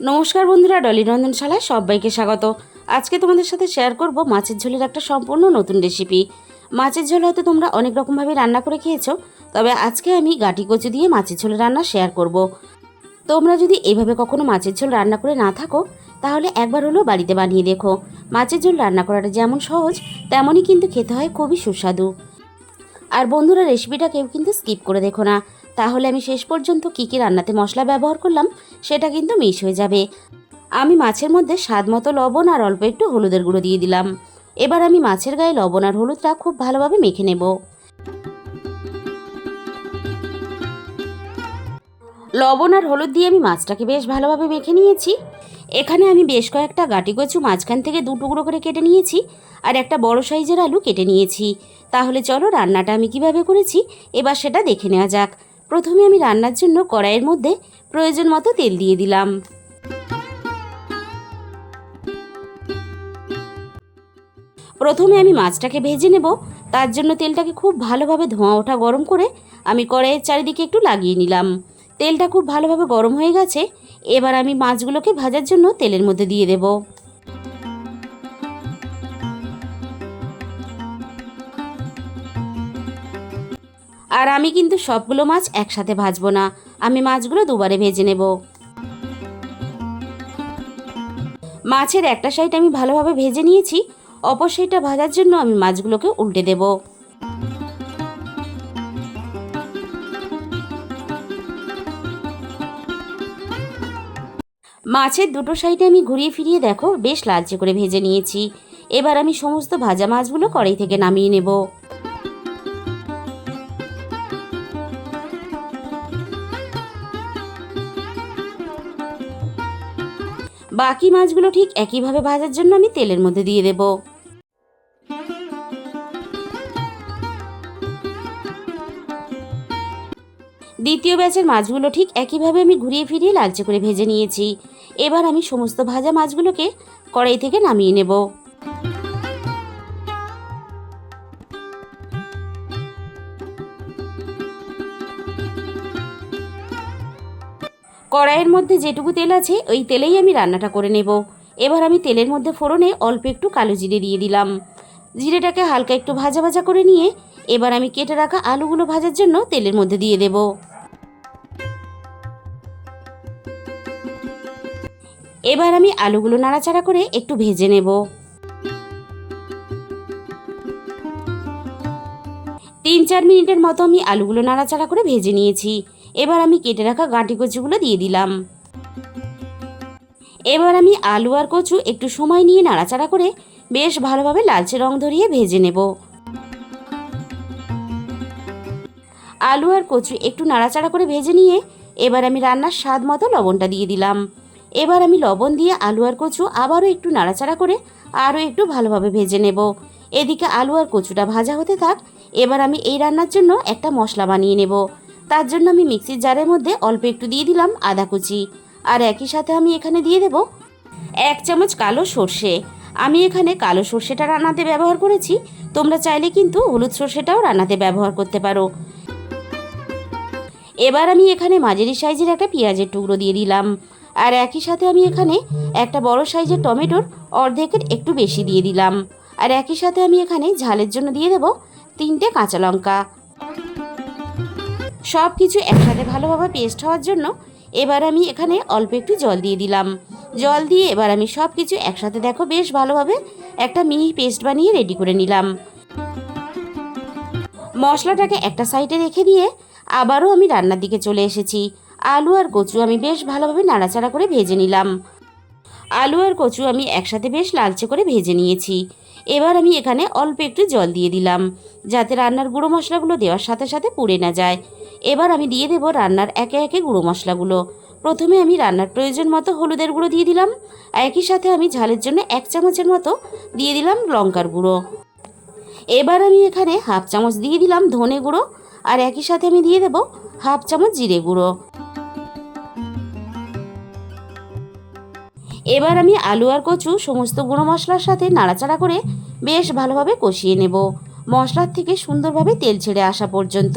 নমস্কার বন্ধুরা, ডলি রন্ধনশালায় সবাইকে স্বাগত। আজকে তোমাদের সাথে শেয়ার করব মাছের ঝোলের একটা সম্পূর্ণ নতুন রেসিপি। মাছের ঝোল হয়তো তোমরা অনেক রকমভাবে রান্না করে খেয়েছো, তবে আজকে আমি গাঁটি কচু দিয়ে মাছের ঝোলের রান্না শেয়ার করব। তোমরা যদি এইভাবে কখনো মাছের ঝোল রান্না করে না থাকো, তাহলে একবার হলেও বাড়িতে বানিয়ে দেখো। মাছের ঝোল রান্না করাটা যেমন সহজ, তেমনই কিন্তু খেতে হয় খুবই সুস্বাদু। আর বন্ধুরা, রেসিপিটা কেউ কিন্তু স্কিপ করে দেখো না, তাহলে আমি শেষ পর্যন্ত কী কী রান্নাতে মশলা ব্যবহার করলাম সেটা কিন্তু মিস হয়ে যাবে। আমি মাছের মধ্যে স্বাদ মতো লবণ আর অল্প একটু হলুদের গুঁড়ো দিয়ে দিলাম। এবার আমি মাছের গায়ে লবণ আর হলুদটা খুব ভালোভাবে মেখে নেব। লবণ আর হলুদ দিয়ে আমি মাছটাকে বেশ ভালোভাবে মেখে নিয়েছি। এখানে আমি বেশ কয়েকটা গাঁটি কচু মাঝখান থেকে দু টুকরো করে কেটে নিয়েছি, আর একটা বড় সাইজের আলু কেটে নিয়েছি। তাহলে চলো রান্নাটা আমি কিভাবে করেছি এবার সেটা দেখে নেওয়া যাক। প্রথমে আমি রান্নার জন্য কড়াইয়ের মধ্যে প্রয়োজন মতো তেল দিয়ে দিলাম। প্রথমে আমি মাছটাকে ভেজে নেব, তার জন্য তেলটাকে খুব ভালোভাবে ধোঁয়া ওঠা গরম করে আমি কড়াইয়ের চারিদিকে একটু লাগিয়ে নিলাম। তেলটা খুব ভালোভাবে গরম হয়ে গেছে। এবার আমি মাছগুলোকে ভাজার জন্য তেলের মধ্যে দিয়ে দেব। আর আমি কিন্তু সবগুলো মাছ একসাথে ভাজবো না, আমি মাছগুলো দুবারে ভেজে নেব। মাছের একটা সাইড আমি ভালোভাবে ভেজে নিয়েছি, অপর সাইডটা ভাজার জন্য আমি মাছগুলোকে উল্টে দেব। মাছের দুটো সাইডে আমি ঘুরিয়ে ফিরিয়ে দেখো বেশ লালচে করে ভেজে নিয়েছি। এবার আমি সমস্ত ভাজা মাছগুলো কড়াই থেকে নামিয়ে নেব। বাকি মাছগুলো ঠিক একইভাবে ভাজার জন্য আমি তেলের মধ্যে দিয়ে দেব। দ্বিতীয় ব্যাচের মাছগুলো ঠিক একইভাবে আমি ঘুরিয়ে ফিরিয়ে লালচে করে ভেজে নিয়েছি। এবার আমি সমস্ত ভাজা মাছগুলোকে কড়াই থেকে নামিয়ে নেব। কড়াইয়ের মধ্যে যেটুকু তেল আছে ওই তেলেই আমি রান্নাটা করে নেব। এবার আমি তেলের মধ্যে ফোড়নে অল্প একটু কালো জিরে দিয়ে দিলাম। জিরেটাকে হালকা একটু ভাজা ভাজা করে নিয়ে এবার আমি কেটে রাখা আলুগুলো ভাজার জন্য তেলের মধ্যে দিয়ে দেব। এবার আমি আলুগুলো নাড়াচাড়া করে একটু ভেজে নেব। 3-4 মিনিটের মতো আমি আলুগুলো নাড়াচাড়া করে ভেজে নিয়েছি। এবার আমি কেটে রাখা গাঁটি কচুগুলো দিয়ে দিলাম। এবার আমি আলু আর কচু একটু সময় নিয়ে নাড়াচাড়া করে বেশ ভালোভাবে লালচে রং ধরিয়ে ভেজে নেব। আলু আর কচু একটু নাড়াচাড়া করে ভেজে নিয়ে এবার আমি রান্নার স্বাদ মতো লবণটা দিয়ে দিলাম। এবার আমি লবণ দিয়ে আলু আর কচু আবারও একটু নাড়াচাড়া করে আরও একটু ভালোভাবে ভেজে নেব। এদিকে আলু আর কচুটা ভাজা হতে থাক। এবার আমি এই রান্নার জন্য একটা মশলা বানিয়ে নেব। তার জন্য আমি মিক্সির জারের মধ্যে অল্প একটু দিয়ে দিলাম আদা কুচি, আর একই সাথে আমি এখানে দিয়ে দেব 1 চামচ কালো সর্ষে। আমি এখানে কালো সর্ষেটা রান্নাতে ব্যবহার করেছি, তোমরা চাইলে কিন্তু হলুদ সর্ষেটাও রান্নাতে ব্যবহার করতে পারো। এবার আমি এখানে মাঝারি সাইজের একটা পেঁয়াজের টুকরো দিয়ে দিলাম, আর একই সাথে আমি এখানে একটা বড় সাইজের টমেটোর অর্ধেকের একটু বেশি দিয়ে দিলাম, আর একই সাথে আমি এখানে ঝালের জন্য দিয়ে দেব 3টে কাঁচা লঙ্কা। সব কিছু একসাথে ভালোভাবে পেস্ট হওয়ার জন্য এবার আমি এখানে অল্প একটু জল দিয়ে দিলাম। জল দিয়ে এবার আমি সব কিছু একসাথে দেখো বেশ ভালোভাবে একটা মিহি পেস্ট বানিয়ে রেডি করে নিলাম। মশলাটাকে একটা সাইডে রেখে দিয়ে আবারও আমি রান্নার দিকে চলে এসেছি। আলু আর কচু আমি বেশ ভালোভাবে নাড়াচাড়া করে ভেজে নিলাম। আলু আর কচু আমি একসাথে বেশ লালচে করে ভেজে নিয়েছি। এবার আমি এখানে অল্প একটু জল দিয়ে দিলাম, যাতে রান্নার গুঁড়ো মশলাগুলো দেওয়ার সাথে সাথে পুড়ে না যায়। এবার আমি দিয়ে দেব রান্নার একে একে গুঁড়ো মশলাগুলো। প্রথমে আমি রান্নার প্রয়োজন মতো হলুদের গুঁড়ো দিয়ে দিলাম, একই সাথে আমি ঝালের জন্য 1 চামচের মতো দিয়ে দিলাম লঙ্কার গুঁড়ো। এবার আমি এখানে 1/2 চামচ দিয়ে দিলাম ধনে গুঁড়ো, আর একই সাথে আমি দিয়ে দেব 1/2 চামচ জিরে গুঁড়ো। এবার আমি আলু আর কচু সমস্ত গুঁড়ো মশলার সাথে নাড়াচাড়া করে বেশ ভালোভাবে কষিয়ে নেব, মশলার থেকে সুন্দরভাবে তেল ছেড়ে আসা পর্যন্ত।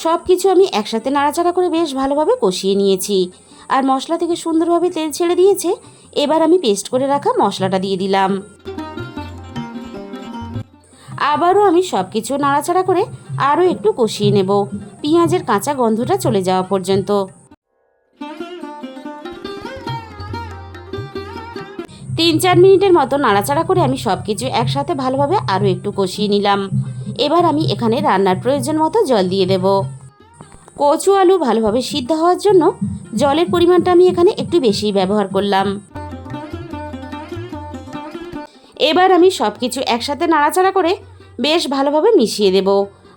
সব কিছু আমি একসাথে নাড়াচাড়া করে বেশ ভালোভাবে কষিয়ে নিয়েছি। আর মশলা থেকে সুন্দরভাবে তেল ছেড়ে দিয়েছে। এবার আমি পেস্ট করে রাখা মশলাটা দিয়ে দিলাম। আবারও আমি সব কিছু নাড়াচাড়া করে আরও একটু কষিয়ে নেব, পেঁয়াজের কাঁচা গন্ধটা চলে যাওয়া পর্যন্ত। 3-4 মিনিটের মতো নাড়াচাড়া করে আমি সব কিছু একসাথে ভালোভাবে আরও একটু কষিয়ে নিলাম। এবার আমি এখানে রান্নার প্রয়োজন মতো জল দিয়ে দেব। কচু আলু ভালোভাবে সিদ্ধ হওয়ার জন্য জলের পরিমাণটা আমি এখানে একটু বেশি ব্যবহার করলাম। এবার আমি সব কিছু একসাথে নাড়াচাড়া করে বেশ ভালোভাবে মিশিয়ে দেব।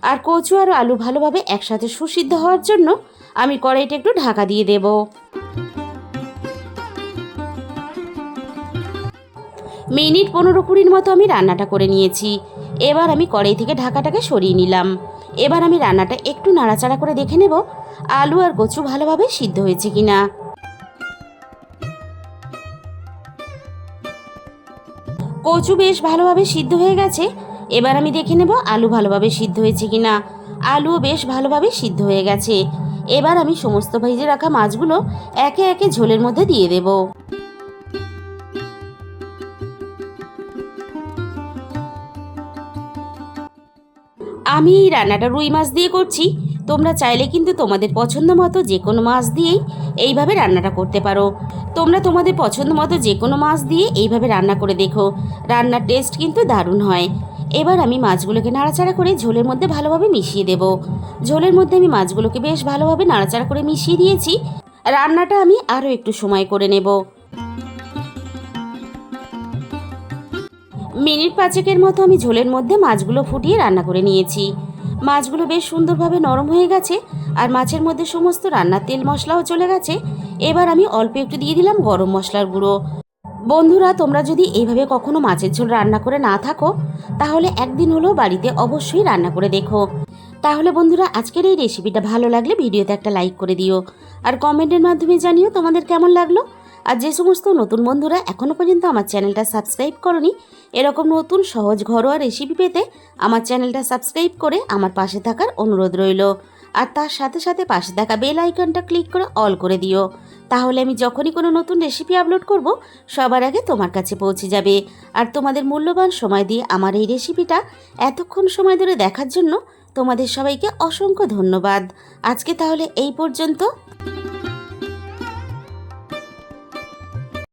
আর কচু আর আলু ভালোভাবে একসাথে সুসিদ্ধ হওয়ার জন্য আমি কড়াইটা একটু ঢাকা দিয়ে দেব। মিনিট 15-20 মতো আমি রান্নাটা করে নিয়েছি। এবার আমি কড়াই থেকে ঢাকাটাকে সরিয়ে নিলাম। এবার আমি রান্নাটা একটু নাড়াচাড়া করে দেখে নেব আলু আর কচু ভালোভাবে সিদ্ধ হয়েছে কিনা। কচু বেশ ভালোভাবে সিদ্ধ হয়ে গেছে। এবার আমি দেখে নেব আলু ভালোভাবে সিদ্ধ হয়েছে কিনা। আলুও বেশ ভালোভাবে সিদ্ধ হয়ে গেছে। এবার আমি সমস্ত ভেজে রাখা মাছগুলো একে একে ঝোলের মধ্যে দিয়ে দেব। আমি এই রান্নাটা রুই মাছ দিয়ে করছি। তোমরা চাইলে কিন্তু তোমাদের পছন্দ মতো যে কোনো মাছ দিয়েই এইভাবে রান্নাটা করতে পারো। তোমরা তোমাদের পছন্দ মতো যে কোনো মাছ দিয়ে এইভাবে রান্না করে দেখো, রান্নার টেস্ট কিন্তু দারুণ হয়। এবার আমি মাছগুলোকে নাড়াচাড়া করে ঝোলের মধ্যে ভালোভাবে মিশিয়ে দেব। ঝোলের মধ্যে আমি মাছগুলোকে বেশ ভালোভাবে নাড়াচাড়া করে মিশিয়ে দিয়েছি। রান্নাটা আমি আরও একটু সময় করে নেব। মিনিট 5 মতো আমি ঝোলের মধ্যে মাছগুলো ফুটিয়ে রান্না করে নিয়েছি। মাছগুলো বেশ সুন্দরভাবে নরম হয়ে গেছে আর মাছের মধ্যে সমস্ত রান্নার তেল মশলাও চলে গেছে। এবার আমি অল্প একটু দিয়ে দিলাম গরম মশলার গুঁড়ো। বন্ধুরা, তোমরা যদি এইভাবে কখনো মাছের ঝোল রান্না করে না থাকো তাহলে একদিন হলেও বাড়িতে অবশ্যই রান্না করে দেখো। তাহলে বন্ধুরা, আজকের এই রেসিপিটা ভালো লাগলে ভিডিওতে একটা লাইক করে দিও আর কমেন্টের মাধ্যমে জানিও তোমাদের কেমন লাগলো। আর যে সমস্ত নতুন বন্ধুরা এখনও পর্যন্ত আমার চ্যানেলটা সাবস্ক্রাইব করনি, এরকম নতুন সহজ ঘরোয়া রেসিপি পেতে আমার চ্যানেলটা সাবস্ক্রাইব করে আমার পাশে থাকার অনুরোধ রইল। আর তার সাথে সাথে পাশে থাকা বেল আইকনটা ক্লিক করে অল করে দিও। তাহলে আমি যখনই কোনো নতুন রেসিপি আপলোড করব সবার আগে তোমার কাছে পৌঁছে যাবে। আর তোমাদের মূল্যবান সময় দিয়ে আমার এই রেসিপিটা এতক্ষণ সময় ধরে দেখার জন্য তোমাদের সবাইকে অসংখ্য ধন্যবাদ। আজকে তাহলে এই পর্যন্ত।